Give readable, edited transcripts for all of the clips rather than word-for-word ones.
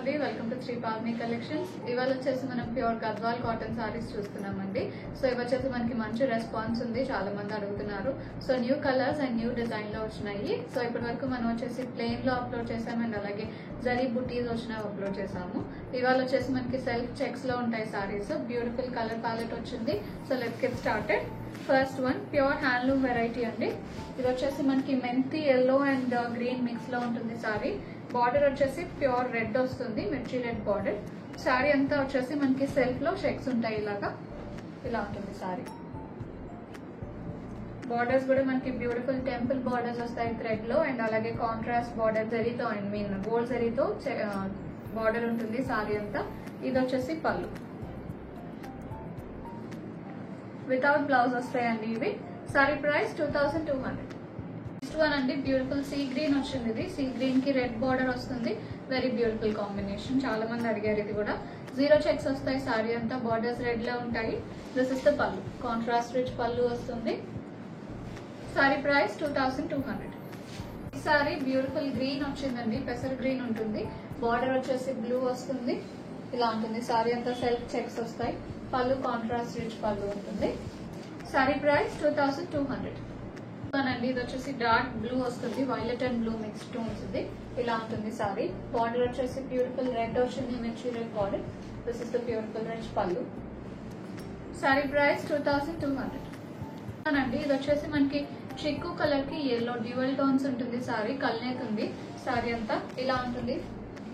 అండి, welcome to Shri Pavani collections. ఇవాళ వచ్చేసి మనం ప్యూర్ గద్వాల్ కాటన్ సారీస్ చూస్తున్నామండి. సో ఇవి వచ్చేసి మనకి మంచి రెస్పాన్స్ ఉంది, చాలా మంది అడుగుతున్నారు. So new colours and new design లో వచ్చినాయి. సో ఇప్పటి వరకు మనం వచ్చేసి ప్లెయిన్ లో అప్లోడ్ చేసాము అండ్ అలాగే జరీ బుటీస్ వచ్చినవి అప్లోడ్ చేసాము. ఇవాళ వచ్చేసి మనకి సెల్ఫ్ చెక్స్ లో ఉంటాయి సారీస్. బ్యూటిఫుల్ కలర్ ప్యాలెట్ వచ్చింది. So let's get started. First one pure handloom variety అండి. ఇది వచ్చేసి మనకి మెంతి ఎల్లో అండ్ గ్రీన్ మిక్స్ లో ఉంటుంది సారీ. బార్డర్ వచ్చేసి ప్యూర్ రెడ్ వస్తుంది, మిర్చి రెడ్ బార్డర్. సారీ అంతా వచ్చేసి మనకి సెల్ఫ్ లో చెక్స్ ఉంటాయి, ఇలా ఉంటుంది సారీ. బార్డర్స్ కూడా మనకి బ్యూటిఫుల్ టెంపుల్ బార్డర్స్ వస్తాయి థ్రెడ్ లో అండ్ అలాగే కాంట్రాస్ట్ బార్డర్ జరీతో అండ్ మీన్ గోల్డ్ జరీతో బార్డర్ ఉంటుంది సారీ అంతా. ఇది వచ్చేసి పళ్ళు, వితౌట్ బ్లౌజ్ వస్తాయండి ఇవి. Sorry price 2200. నెక్స్ట్ వన్ అండి, బ్యూటిఫుల్ సీ గ్రీన్ వచ్చింది. ఇది సీ గ్రీన్ కి రెడ్ బార్డర్ వస్తుంది, వెరీ బ్యూటిఫుల్ కాంబినేషన్. చాలా మంది అడిగారు ఇది కూడా. జీరో చెక్స్ వస్తాయి సారీ అంతా, బార్డర్స్ రెడ్ లో ఉంటాయి. దిస్ ఇస్ ద పళ్ళు, కాంట్రాస్ట్ రిచ్ పళ్ళు వస్తుంది. Sorry price 2200. ఈ సారీ బ్యూటిఫుల్ గ్రీన్ వచ్చిందండి, పెసర్ గ్రీన్ ఉంటుంది. బార్డర్ వచ్చేసి బ్లూ వస్తుంది, ఇలా ఉంటుంది. సారీ అంతా సెల్ఫ్ చెక్స్ వస్తాయి. పళ్ళు కాంట్రాస్ట్ రిచ్ పళ్ళు ఉంటుంది. సారీ ప్రైస్ 2200. అండి ఇది వచ్చేసి డార్క్ బ్లూ వస్తుంది, violet and blue mix tones. ఇది ఇలా ఉంటుంది సారీ. బార్డర్ వచ్చేసి బ్యూటిఫుల్ రెడ్ వచ్చింది, మిర్చి red border. This is the beautiful rich పళ్ళు. సారీ ప్రైస్ 2200. అండి ఇది వచ్చేసి మనకి చిక్కు కలర్ కి ఎల్లో డ్యూయల్ టోన్స్ ఉంటుంది సారీ. కల్నేతుంది సారీ అంతా, ఇలా ఉంటుంది.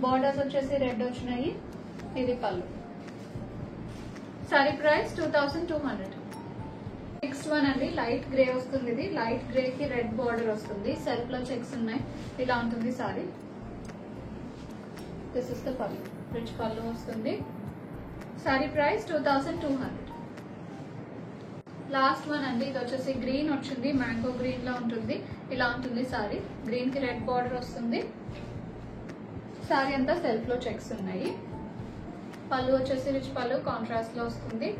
బార్డర్స్ వచ్చేసి రెడ్ వచ్చినాయి. ఇది పళ్ళు. సారీ ప్రైస్ 2200. నెక్స్ట్ వన్ అండి, లైట్ గ్రే వస్తుంది. ఇది లైట్ గ్రే కి రెడ్ బార్డర్ వస్తుంది, సెల్ఫ్ లో చెక్స్ ఉన్నాయి. ఇలా ఉంటుంది సారీ. దిస్ ఇస్ ద పళ్ళు, రిచ్ పళ్ళు వస్తుంది. Sorry price 2200. లాస్ట్ వన్ అండి, ఇది వచ్చేసి గ్రీన్ వచ్చింది, మ్యాంగో గ్రీన్ లో ఉంటుంది. ఇలా ఉంటుంది సారీ. గ్రీన్ కి రెడ్ బార్డర్ వస్తుంది. సారీ అంతా సెల్ఫ్ లో చెక్స్ ఉన్నాయి. పళ్ళు వచ్చేసి రిచ్ పళ్ళు కాంట్రాస్ట్ లో వస్తుంది.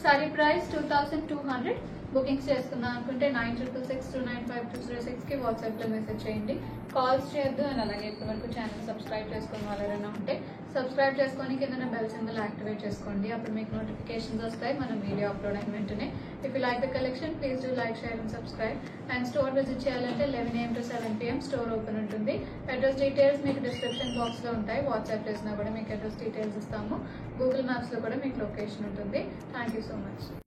Sorry price 2200. బుకింగ్స్ చేసుకుందాం అనుకుంటే 9666295206 కి వాట్సాప్ లో మెసేజ్ చేయండి. కాల్స్ చేయొద్దు. అండ్ అలాగే ఇప్పటి వరకు ఛానల్ సబ్స్క్రైబ్ చేసుకుని వాళ్ళు ఎవరైనా ఉంటే సబ్స్క్రైబ్ చేసుకొని కింద బెల్ సింబల్ యాక్టివేట్ చేసుకోండి. అప్పుడు మీకు నోటిఫికేషన్స్ వస్తాయి మనం వీడియో అప్లోడ్ అయిన వెంటనే. If you like the collection please do like, share and subscribe. And store visit చేయాలంటే 11 AM to 7 PM store open ఉంటుంది. అడ్రస్ డీటెయిల్స్ మీకు డిస్క్రిప్షన్ బాక్స్ లో ఉంటాయి. వాట్సాప్ చేసినా కూడా మీకు అడ్రస్ డీటెయిల్స్ ఇస్తాము. గూగుల్ మ్యాప్స్ లో కూడా మీకు లొకేషన్ ఉంటుంది. Thank you so much.